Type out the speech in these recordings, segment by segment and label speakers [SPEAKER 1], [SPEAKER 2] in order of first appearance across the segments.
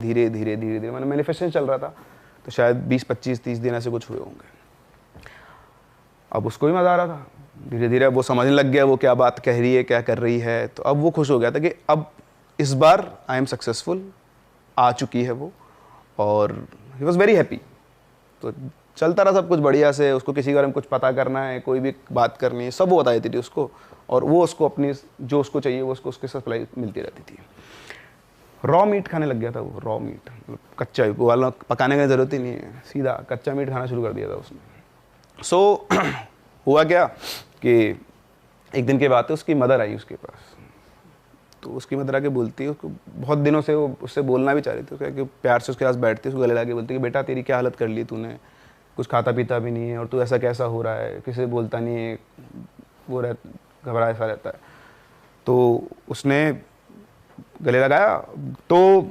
[SPEAKER 1] धीरे धीरे धीरे धीरे मैंने मैनिफेस्टेशन चल रहा था, तो शायद 20-25-30 दिन ऐसे कुछ हुए होंगे। अब उसको भी मज़ा आ रहा था, धीरे धीरे वो समझने लग गया वो क्या बात कह रही है, क्या कर रही है। तो अब वो खुश हो गया था कि अब इस बार आई एम सक्सेसफुल, आ चुकी है वो, और ही वॉज वेरी हैप्पी। तो चलता रहा सब कुछ बढ़िया से। उसको किसी के बारे में कुछ पता करना है, कोई भी बात करनी है, सब वो बता देती थी उसको, और वो उसको अपनी जो उसको चाहिए वो उसको उसके सप्लाई मिलती रहती थी। रॉ मीट खाने लग गया था वो, रॉ मीट, कच्चा, वो वाला पकाने की ज़रूरत ही नहीं है, सीधा कच्चा मीट खाना शुरू कर दिया था उसने। सो हुआ क्या कि एक दिन की बात है, उसकी मदर आई उसके पास। तो उसकी मदर आके बोलती है, उसको बहुत दिनों से वो उससे बोलना भी चाह रही थी, उसको कि प्यार से उसके पास बैठती है, उसको गले लगा बोलती है कि बेटा तेरी क्या हालत कर ली तूने, कुछ खाता पीता भी नहीं है और तू ऐसा कैसा हो रहा है, किसी से बोलता नहीं है, वो घबरा ऐसा रहता है। तो उसने गले लगाया, तो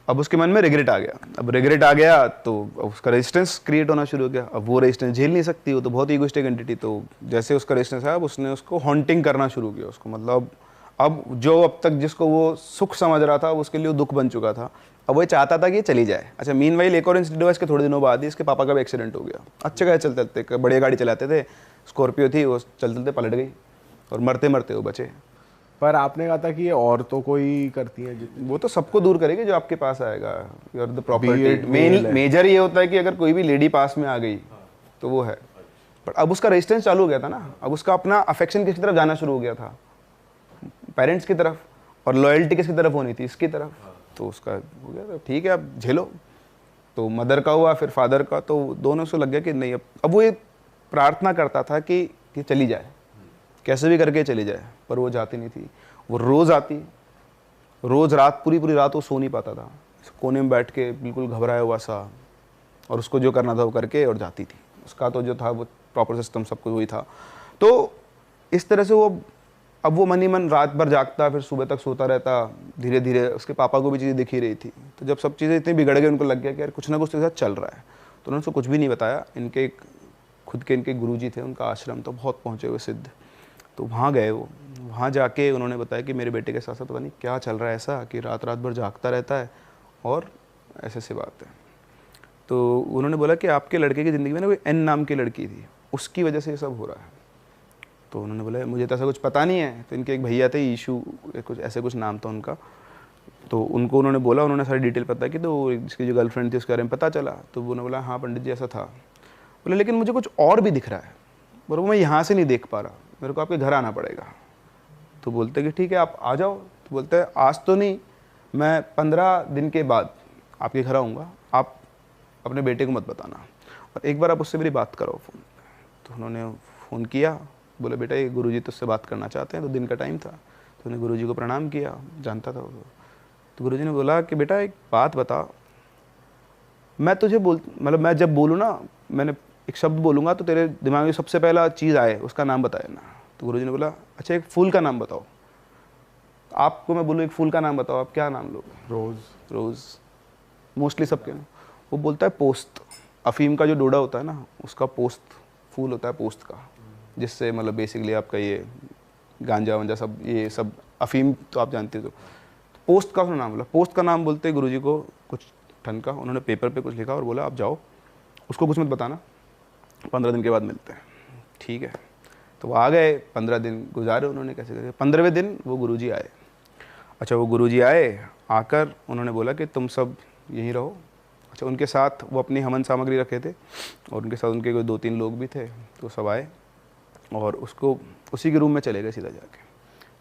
[SPEAKER 1] अब उसके मन में रिग्रेट आ गया। अब रिग्रेट आ गया तो उसका रेजिस्टेंस क्रिएट होना शुरू हो गया। अब वो रेजिस्टेंस झेल नहीं सकती, वो तो बहुत ईगोइस्टिक एंटिटी। तो जैसे उसका रेजिस्टेंस आया, अब उसने उसको हॉन्टिंग करना शुरू किया उसको, मतलब अब जो अब तक जिसको वो सुख समझ रहा था, उसके लिए वो दुख बन चुका था। अब वो चाहता था कि ये चली जाए। अच्छा, मीनवाइल एक और इंसिडेंट हुआ, इसके थोड़े दिनों बाद ही इसके पापा का भी एक्सीडेंट हो गया। अच्छे गए चलते चलते, बढ़िया गाड़ी चलाते थे, स्कॉर्पियो थी, वो चलते चलते पलट गई और मरते मरते वो बचे।
[SPEAKER 2] पर आपने कहा था कि ये औरतों को ही करती है।
[SPEAKER 1] वो तो सबको दूर करेगी जो आपके पास आएगा। You are the property. Major ये होता है कि अगर कोई भी लेडी पास में आ गई तो वो है। बट अब उसका रेजिस्टेंस चालू हो गया था ना, अब उसका अपना अफेक्शन किसकी तरफ जाना शुरू हो गया था, पेरेंट्स की तरफ, और लॉयल्टी किसकी तरफ होनी थी, इसकी तरफ। तो उसका हो गया, तो ठीक है अब झेलो। तो मदर का हुआ, फिर फादर का, तो दोनों से लग गया कि नहीं, अब वो ये प्रार्थना करता था कि चली जाए, कैसे भी करके चली जाए, पर वो जाती नहीं थी। वो रोज़ आती, रोज़ रात, पूरी पूरी रात वो सो नहीं पाता था, कोने में बैठ के बिल्कुल घबराया हुआ सा, और उसको जो करना था वो करके और जाती थी। उसका तो जो था वो प्रॉपर सिस्टम सब कुछ वही था। तो इस तरह से वो अब वो मन ही मन रात भर जागता, फिर सुबह तक सोता रहता। धीरे धीरे उसके पापा को भी चीज़ें दिख ही रही थी। तो जब सब चीज़ें इतनी बिगड़ गई, उनको लग गया कि यार कुछ ना कुछ तो साथ चल रहा है। तो उन्होंने उसको कुछ भी नहीं बताया। इनके खुद के इनके गुरुजी थे, उनका आश्रम तो बहुत पहुँचे हुए सिद्ध। तो वहाँ गए वो, वहाँ जाके उन्होंने बताया कि मेरे बेटे के साथ साथ पता नहीं क्या चल रहा है ऐसा कि रात रात भर जागता रहता है और ऐसे ऐसी बात है। तो उन्होंने बोला कि आपके लड़के की ज़िंदगी में ना कोई एन नाम की लड़की थी, उसकी वजह से ये सब हो रहा है। तो उन्होंने बोला मुझे तो ऐसा कुछ पता नहीं है। तो इनके एक भैया थे, ईशू कुछ ऐसे कुछ नाम था उनका। तो उनको उन्होंने बोला, उन्होंने सारी डिटेल पता की, तो इसकी जो गर्लफ्रेंड थी उसके बारे में पता चला। तो उन्होंने बोला हाँ पंडित जी ऐसा था। बोले लेकिन मुझे कुछ और भी दिख रहा है, बोले मैं यहाँ से नहीं देख पा रहा, मेरे को आपके घर आना पड़ेगा। तो बोलते कि ठीक है आप आ जाओ। तो बोलते हैं आज तो नहीं, मैं 15 दिन के बाद आपके घर आऊँगा, आप अपने बेटे को मत बताना, और एक बार आप उससे मेरी बात करो फ़ोन। तो उन्होंने फ़ोन किया, बोले बेटा ये गुरुजी तुझसे बात करना चाहते हैं। तो दिन का टाइम था, तो उन्हें गुरुजी को प्रणाम किया, जानता था वो। तो गुरुजी ने बोला कि बेटा एक बात बता, मैं तुझे मतलब मैं जब बोलूँ ना, मैंने एक शब्द बोलूँगा तो तेरे दिमाग में सबसे पहला चीज़ आए उसका नाम बताए ना। तो गुरुजी ने बोला अच्छा एक फूल का नाम बताओ। आपको मैं बोलूँ एक फूल का नाम बताओ, आप क्या नाम लोगे?
[SPEAKER 2] रोज़।
[SPEAKER 1] रोज़ मोस्टली सबके। वो बोलता है पोस्त, अफीम का जो डोडा होता है ना उसका पोस्त फूल होता है, पोस्त का, जिससे मतलब बेसिकली आपका ये गांजा वांजा सब, ये सब अफीम तो आप जानते हो। तो पोस्त का उसने नाम बोला। पोस्त का नाम बोलते गुरुजी को कुछ ठन का, उन्होंने पेपर पे कुछ लिखा और बोला आप जाओ, उसको कुछ मत बताना, 15 दिन के बाद मिलते हैं। ठीक है। तो वो आ गए, 15 दिन गुजारे उन्होंने कैसे करके। 15वें दिन वो गुरुजी आए। अच्छा वो गुरुजी आए, आकर उन्होंने बोला कि तुम सब यहीं रहो। अच्छा उनके साथ वो अपनी हवन सामग्री रखे थे, और उनके साथ उनके कोई 2-3 लोग भी थे। तो सब आए और उसको उसी के रूम में चले गए सीधा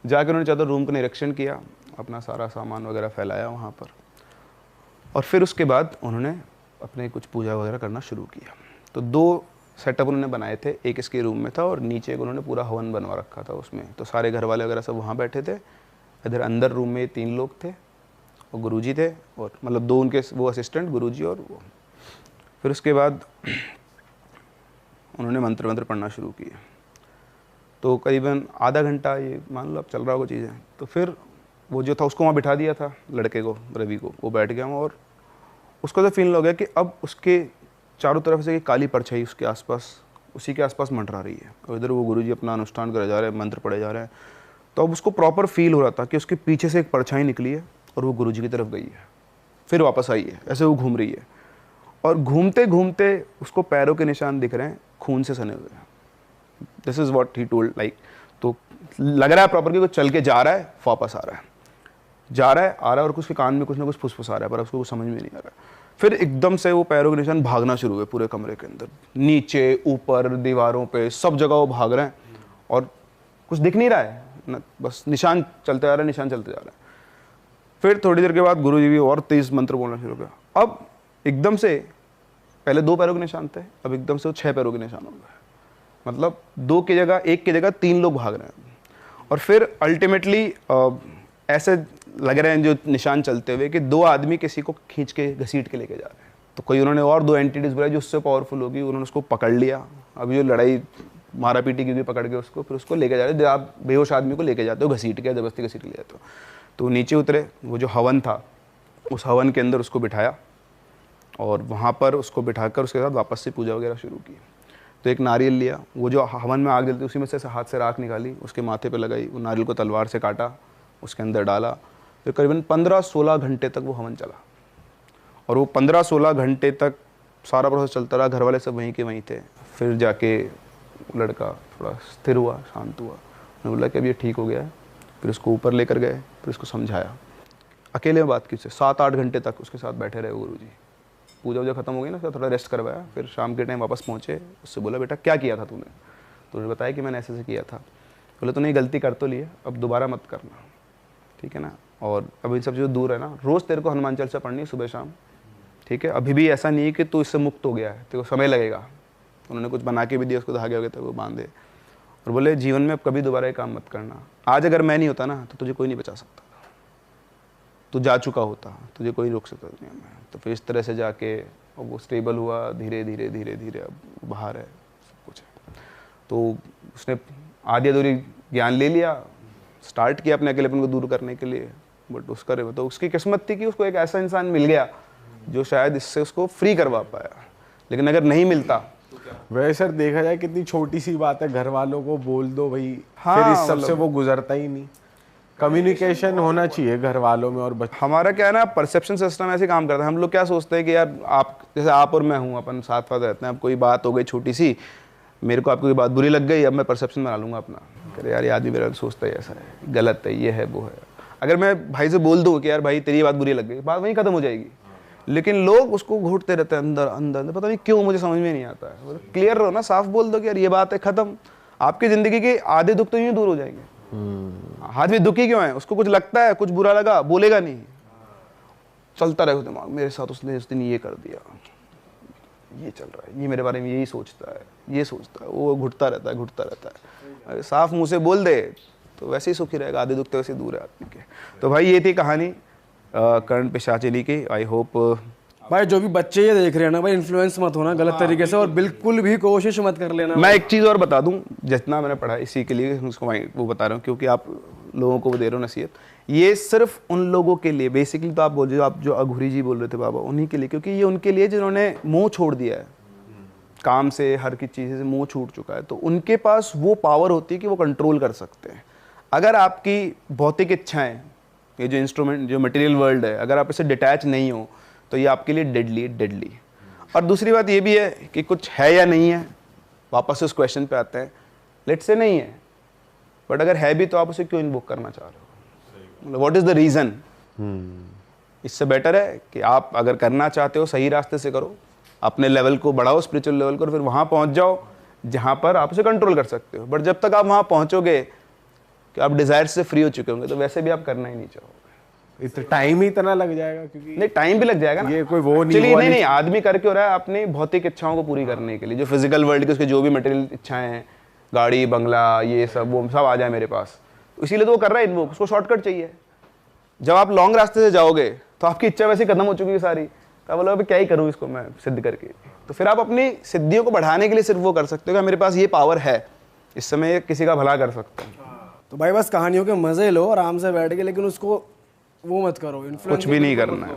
[SPEAKER 1] जाके उन्होंने चाहता रूम का निरीक्षण किया, अपना सारा सामान वगैरह फैलाया वहाँ पर, और फिर उसके बाद उन्होंने अपने कुछ पूजा वगैरह करना शुरू किया। तो 2 सेटअप उन्होंने बनाए थे, एक इसके रूम में था और नीचे उन्होंने पूरा हवन बनवा रखा था उसमें। तो सारे घर वाले वगैरह सब वहाँ बैठे थे। इधर अंदर रूम में 3 लोग थे और गुरुजी थे, और मतलब 2 उनके वो असिस्टेंट, गुरुजी और वो। फिर उसके बाद उन्होंने मंत्र पढ़ना शुरू किया। तो करीबन आधा घंटा, ये मान लो अब चल रहा होगा चीज़ें। तो फिर वो जो था उसको वहाँ बिठा दिया था, लड़के को, रवि को, वो बैठ गया वहाँ। और उसको तो फील हो गया कि अब उसके चारों तरफ से काली परछाई उसके आसपास, उसी के आसपास मंडरा रही है, और इधर वो गुरुजी अपना अनुष्ठान करे जा रहे हैं, मंत्र पढ़े जा रहे हैं। तो अब उसको प्रॉपर फील हो रहा था कि उसके पीछे से एक परछाई निकली है और वो गुरुजी की तरफ गई है। फिर वापस आई है, ऐसे वो घूम रही है और घूमते घूमते उसको पैरों के निशान दिख रहे हैं खून से सने हुए। This is what he told like. तो लग रहा है प्रॉपर कि वो चल के जा रहा है, वापस आ रहा है, जा रहा है, आ रहा है, और उसके कान में कुछ ना कुछ फुसफुसा रहा है, पर उसको कुछ समझ में नहीं आ रहा है। फिर एकदम से वो पैरों के निशान भागना शुरू हुए पूरे कमरे के अंदर, नीचे ऊपर दीवारों पे सब जगह वो भाग रहे हैं और कुछ दिख नहीं रहा है न, बस निशान चलते जा रहा है, निशान चलते जा रहा है। फिर थोड़ी देर के बाद गुरुजी भी और तेज मंत्र बोलना शुरू किया। अब एकदम से पहले 2 पैरों के निशान थे, अब एकदम से वो 6 पैरों के निशान हो गए। मतलब 2 की जगह 1 की जगह 3 लोग भाग रहे हैं। और फिर अल्टीमेटली ऐसे लग रहे हैं जो निशान चलते हुए कि 2 आदमी किसी को खींच के घसीट के लेके जा रहे हैं। तो कोई उन्होंने और 2 एंटिटीज बुलाई जो उससे पावरफुल होगी, उन्होंने उसको पकड़ लिया। अभी जो लड़ाई मारा पीटी की पकड़ के उसको, फिर उसको लेके जा रहे हैं। आप बेहोश आदमी को लेके जाते हो घसीट के, जबरदस्ती घसीट ले जाते हो। तो नीचे उतरे, वो जो हवन था उस हवन के अंदर उसको बिठाया और वहाँ पर उसको बिठाकर उसके साथ वापस से पूजा वगैरह शुरू की। तो एक नारियल लिया, वो जो हवन में आग जलती उसी में से हाथ से राख निकाली, उसके माथे पे लगाई, वो नारियल को तलवार से काटा, उसके अंदर डाला। फिर करीबन 15-16 घंटे तक वो हवन चला और वो 15-16 घंटे तक सारा प्रोसेस चलता रहा। घर वाले सब वहीं के वहीं थे। फिर जाके लड़का थोड़ा स्थिर हुआ, शांत हुआ। उन्होंने बोला कि अब ये ठीक हो गया है। फिर उसको ऊपर लेकर गए, फिर उसको समझाया, अकेले में बात की उससे। 7-8 घंटे तक उसके साथ बैठे रहे गुरुजी। पूजा वूजा खत्म हो गई ना, उसका थोड़ा रेस्ट करवाया। फिर शाम के टाइम वापस पहुँचे, उससे बोला बेटा क्या किया था तूने? तो उन्होंने बताया कि मैंने ऐसे ऐसे किया था। बोले तूने ये गलती कर तो ली है, अब दोबारा मत करना, ठीक है ना? और अब इन सब चीज़ों दूर है ना, रोज़ तेरे को हनुमान चालीसा पढ़नी है सुबह शाम, ठीक है? अभी भी ऐसा नहीं है कि तू इससे मुक्त हो गया है, तेरे को समय लगेगा। उन्होंने कुछ बना के भी दिया, उसको धागे वगैरह तक वो बांधे और बोले जीवन में अब कभी दोबारा ये काम मत करना। आज अगर मैं नहीं होता ना तो तुझे कोई नहीं बचा सकता, तू जा चुका होता, तुझे कोई रोक सकता दुनिया में। तो फिर इस तरह से जाके वो स्टेबल हुआ, धीरे धीरे धीरे धीरे अब बाहर है, सब कुछ है। तो उसने आधी अधूरी ज्ञान ले लिया, स्टार्ट किया अपने अकेलेपन को दूर करने के लिए, बट उसका तो उसकी किस्मत थी कि उसको एक ऐसा इंसान मिल गया जो शायद इससे उसको फ्री करवा पाया। लेकिन अगर नहीं मिलता,
[SPEAKER 2] वैसे सर देखा जाए कितनी छोटी सी बात है, घर वालों को बोल दो भाई,
[SPEAKER 1] हाँ,
[SPEAKER 2] फिर इस सब से वो गुजरता ही नहीं। कम्युनिकेशन होना चाहिए घर वालों में और बच्चों।
[SPEAKER 1] हमारा क्या है ना, परसेप्शन सिस्टम ऐसे काम करता है। हम लोग क्या सोचते हैं कि यार आप जैसे आप और मैं हूँ, अपन साथ साथ रहते हैं, अब कोई बात हो गई छोटी सी, मेरे को आपकी कोई बात बुरी लग गई, अब मैं परसेप्शन बना लूँगा अपना, अरे यार ये आदमी मेरा सोचता है ऐसा है, गलत है, ये है वो है। अगर मैं भाई से बोल दूँ कि यार भाई तेरी बात बुरी लग गई, बात वहीं खत्म हो जाएगी। लेकिन लोग उसको घूटते रहते हैं अंदर अंदर, पता नहीं क्यों, मुझे समझ में नहीं आता है। क्लियर रहो ना, साफ बोल दो कि यार ये बात है, खत्म। आपकी ज़िंदगी के आधे दुख तो यूँ दूर हो जाएंगे। आदमी दुखी क्यों है? उसको कुछ लगता है, कुछ बुरा लगा, बोलेगा नहीं, चलता रहे दिमाग, मेरे साथ उसने उस दिन ये कर दिया, ये चल रहा है, ये मेरे बारे में यही सोचता है, ये सोचता है, वो घुटता रहता है, घुटता रहता है। अरे साफ मुंह से बोल दे तो वैसे ही सुखी रहेगा, आधे दुख तो वैसे दूर है आदमी के। तो भाई ये थी कहानी कर्ण पिशाचिनी की। आई होप
[SPEAKER 3] भाई जो भी बच्चे ये देख रहे हैं ना भाई, इन्फ्लुएंस मत होना गलत तरीके से, और बिल्कुल भी कोशिश मत कर लेना।
[SPEAKER 1] मैं एक चीज़ और बता दूं, जितना मैंने पढ़ा इसी के लिए उसको वो बता रहा हूँ, क्योंकि आप लोगों को वो दे रहे हो नसीहत। ये सिर्फ उन लोगों के लिए बेसिकली, तो आप बोल रहे हो, आप जो अघोरी जी बोल रहे थे बाबा, उन्हीं के लिए, क्योंकि ये उनके लिए जिन्होंने मुँह छोड़ दिया है काम से, हर की चीज़ से मुँह छूट चुका है। तो उनके पास वो पावर होती है कि वो कंट्रोल कर सकते हैं। अगर आपकी भौतिक इच्छाएँ, ये जो इंस्ट्रूमेंट, जो मटेरियल वर्ल्ड है, अगर आप इससे डिटैच नहीं हो तो ये आपके लिए डेडली। और दूसरी बात ये भी है कि कुछ है या नहीं है, वापस से उस क्वेश्चन पे आते हैं। लेट्स से नहीं है, बट अगर है भी तो आप उसे क्यों इन्वोक करना चाह रहे हो? मतलब व्हाट इज द रीज़न? इससे बेटर है कि आप अगर करना चाहते हो सही रास्ते से करो, अपने लेवल को बढ़ाओ, स्पिरिचुअल लेवल को, फिर वहाँ पहुँच जाओ जहाँ पर आप उसे कंट्रोल कर सकते हो। बट जब तक आप वहाँ पहुँचोगे कि आप डिज़ायर से फ्री हो चुके होंगे, तो वैसे भी आप करना ही नहीं चाहोगे।
[SPEAKER 2] इतना टाइम ही इतना लग जाएगा, क्योंकि
[SPEAKER 1] नहीं, टाइम भी लग जाएगा ना।
[SPEAKER 2] ये कोई वो नहीं,
[SPEAKER 1] चलिए नहीं, आदमी करके हो रहा है अपनी भौतिक इच्छाओं को पूरी करने के लिए, जो फिजिकल वर्ल्ड के उसके जो भी मटेरियल इच्छाएं हैं, गाड़ी बंगला ये सब, वो सब आ जाए मेरे पास, तो इसीलिए तो वो कर रहा है इन्वोक, उसको शॉर्टकट चाहिए। जब आप लॉन्ग रास्ते से जाओगे तो आपकी इच्छा वैसे खत्म हो चुकी है सारी, तो बोलो अभी क्या ही करूँ इसको मैं सिद्ध करके। तो फिर आप अपनी सिद्धियों को बढ़ाने के लिए सिर्फ वो कर सकते हो कि मेरे पास ये पावर है, इस समय किसी का भला कर सकता हूँ।
[SPEAKER 3] तो भाई बस कहानियों के मजे लो आराम से बैठ के, लेकिन उसको वो मत करो,
[SPEAKER 1] कुछ भी नहीं करना है।